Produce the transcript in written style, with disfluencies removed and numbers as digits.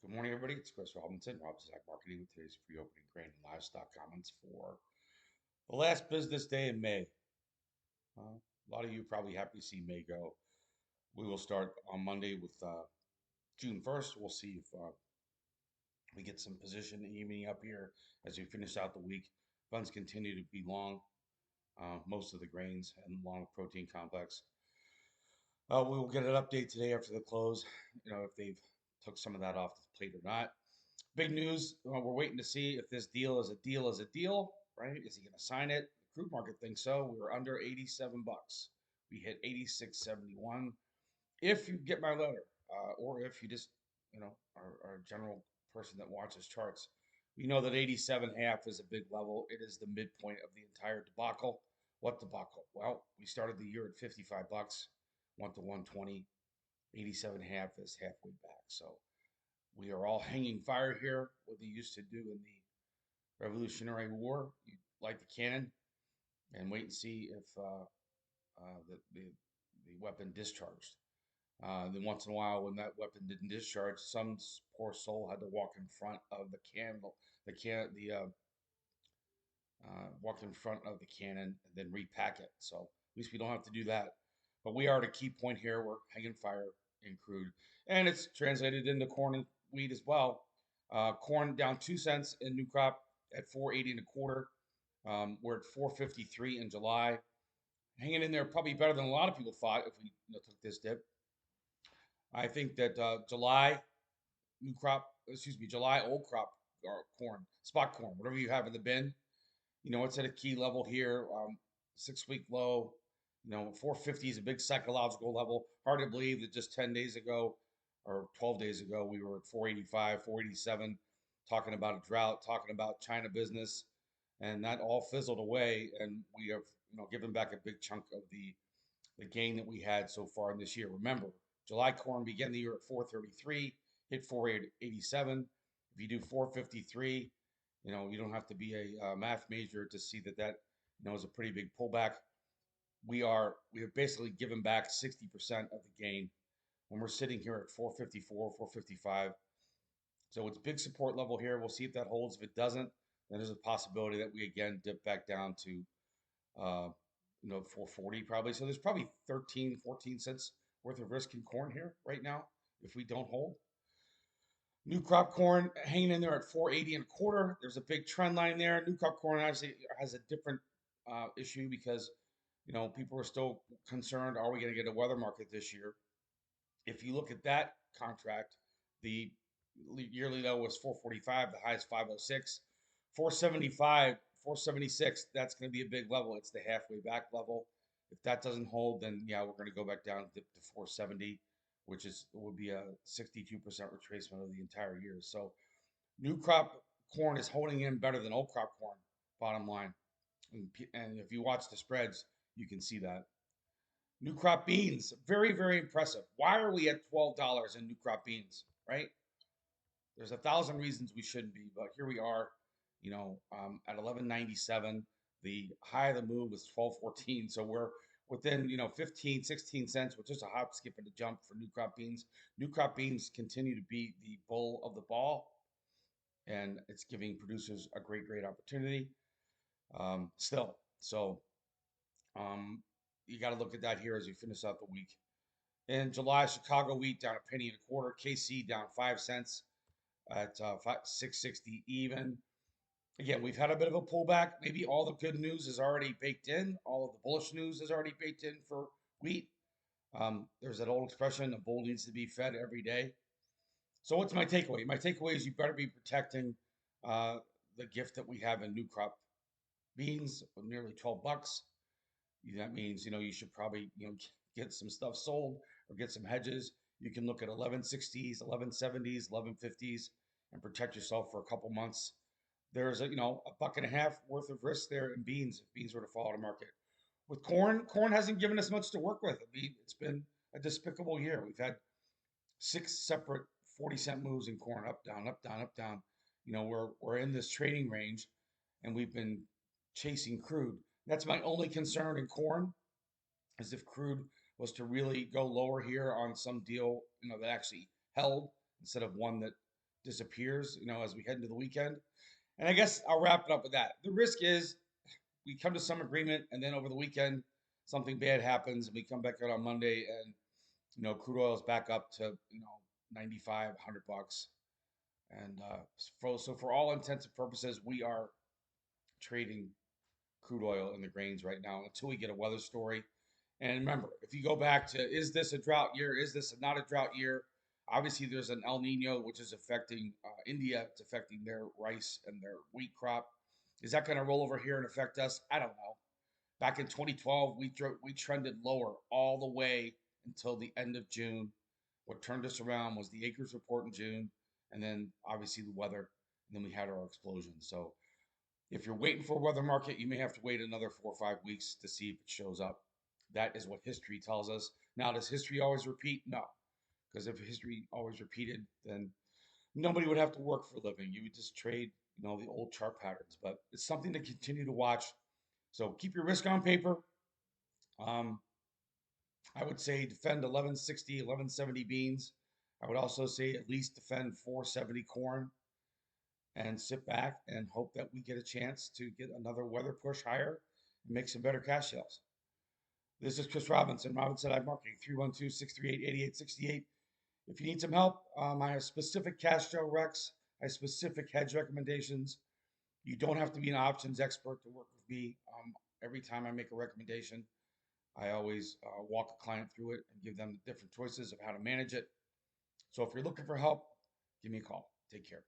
Good morning, everybody. It's Chris Robinson, Robinson Ag Marketing, with today's free opening grain and livestock comments for the last business day in May. A lot of you probably happy to see May go. We will start on Monday with June 1st. We'll see if we get some position evening up here as we finish out the week. Funds continue to be long, most of the grains and long protein complex. We will get an update today after the close, if they've took some of that off the plate or not. Big news. We're waiting to see if this deal is a deal right? Is he going to sign it? The crude market thinks so. We were under 87 bucks. We hit 86.71. If you get my letter, or if you just, are a general person that watches charts, we know that 87.5 is a big level. It is the midpoint of the entire debacle. What debacle? Well, we started the year at 55 bucks, went to 120. 87.5 is halfway back. So we are all hanging fire here, what they used to do in the Revolutionary War. You light the cannon and wait and see if the weapon discharged. Then once in a while, when that weapon didn't discharge, some poor soul had to walk in front of the candle, walk in front of the cannon and then repack it. So at least we don't have to do that. But we are at a key point here. We're hanging fire in crude, and it's translated into corn and wheat as well. Corn down 2 cents in new crop at 4.80 and a quarter. We're at 4.53 in July, hanging in there probably better than a lot of people thought if we took this dip. I think that July July old crop or corn, spot corn, whatever you have in the bin, it's at a key level here. 6-week low. 450 is a big psychological level. Hard to believe that just 10 days ago or 12 days ago, we were at 485, 487, talking about a drought, talking about China business, and that all fizzled away. And we have, given back a big chunk of the gain that we had so far in this year. Remember, July corn began the year at 433, hit 487. If you do 453, you don't have to be a math major to see that is a pretty big pullback. We have basically given back 60% of the gain when we're sitting here at 454, 455. So it's big support level here. We'll see if that holds. If it doesn't, then there's a possibility that we again dip back down to 440 probably. So there's probably 13, 14 cents worth of risk in corn here right now if we don't hold. New crop corn hanging in there at 4.80 and a quarter. There's a big trend line there. New crop corn actually has a different issue because people are still concerned, are we going to get a weather market this year? If you look at that contract, the yearly low was 445, the high is 506. 475, 476, that's going to be a big level. It's the halfway back level. If that doesn't hold, then yeah, we're going to go back down to 470, which would be a 62% retracement of the entire year. So new crop corn is holding in better than old crop corn, bottom line. And if you watch the spreads, you can see that. New crop beans, very, very impressive. Why are we at $12 in new crop beans, right? There's 1,000 reasons we shouldn't be, but here we are, at 11.97. The high of the move was 12.14. So we're within, 15, 16 cents, which is a hop, skip, and a jump for new crop beans. New crop beans continue to be the bull of the ball, and it's giving producers a great, great opportunity still. So you got to look at that here as we finish out the week. In July, Chicago wheat down a penny and a quarter. KC down 5 cents at 660 even. Again, we've had a bit of a pullback. Maybe all the good news is already baked in. All of the bullish news is already baked in for wheat. There's that old expression, a bull needs to be fed every day. So what's my takeaway? My takeaway is you better be protecting the gift that we have in new crop beans with nearly 12 bucks. That means, you should probably, get some stuff sold or get some hedges. You can look at 1160s, 1170s, 1150s and protect yourself for a couple months. There's a buck and a half worth of risk there in beans if beans were to fall to market. With corn hasn't given us much to work with. It's been a despicable year. We've had 6 separate 40-cent moves in corn, up, down, up, down, up, down. We're in this trading range and we've been chasing crude. That's my only concern in corn, is if crude was to really go lower here on some deal, that actually held instead of one that disappears, as we head into the weekend. And I guess I'll wrap it up with that. The risk is we come to some agreement, and then over the weekend, something bad happens, and we come back out on Monday, and crude oil is back up to 95, $100, and for all intents and purposes, we are trading crude oil and the grains right now until we get a weather story. And remember, if you go back to, is this a drought year? Is this not a drought year? Obviously, there's an El Nino, which is affecting India. It's affecting their rice and their wheat crop. Is that going to roll over here and affect us? I don't know. Back in 2012, we trended lower all the way until the end of June. What turned us around was the acres report in June, and then obviously the weather, and then we had our explosion. So if you're waiting for a weather market, you may have to wait another 4 or 5 weeks to see if it shows up. That is what history tells us. Now, does history always repeat? No, because if history always repeated, then nobody would have to work for a living. You would just trade, the old chart patterns. But it's something to continue to watch. So keep your risk on paper. Um, I would say defend 1160, 1170 beans. I would also say at least defend 470 corn and sit back and hope that we get a chance to get another weather push higher and make some better cash sales. This is Chris Robinson, Robinson Ag Marketing, 312-638-8868. If you need some help, I have specific cash flow recs. I have specific hedge recommendations. You don't have to be an options expert to work with me. Every time I make a recommendation, I always walk a client through it and give them the different choices of how to manage it. So if you're looking for help, give me a call. Take care.